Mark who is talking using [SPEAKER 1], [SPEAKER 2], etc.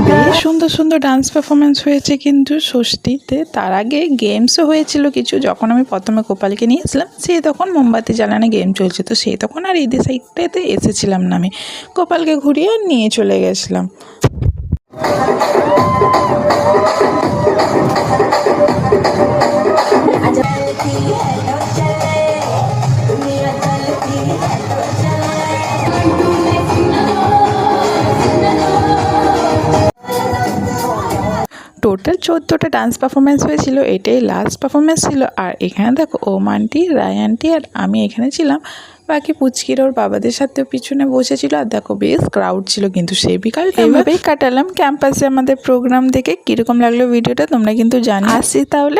[SPEAKER 1] বেশ সুন্দর সুন্দর ডান্স পারফরমেন্স হয়েছে কিন্তু ষষ্ঠীতে। তার আগে গেমসও হয়েছিল কিছু। যখন আমি প্রথমে কোপালকে নিয়েছিলাম সে তখন মোমবাতি জ্বালানো গেম চলছে, তো সে তখন আর এই সাইডটাতে এসেছিলাম না, আমি কোপালকে ঘুরিয়ে নিয়ে চলে গেছিলাম। টোটাল 14টা ডান্স পারফরমেন্স হয়েছিল, এটাই লাস্ট পারফরমেন্স ছিল। আর এখানে দেখো ওম আন্টি, রায় আন্টি আর আমি এখানে ছিলাম, বাকি পুচকির ওর বাবাদের সাথেও পিছনে বসেছিল। আর দেখো বেশ ক্রাউড ছিল, কিন্তু সেই বিকালটা এইভাবেই কাটালাম ক্যাম্পাসে আমাদের প্রোগ্রাম দেখে। কীরকম লাগলো ভিডিওটা তোমরা কিন্তু জানিও। আসছি তাহলে।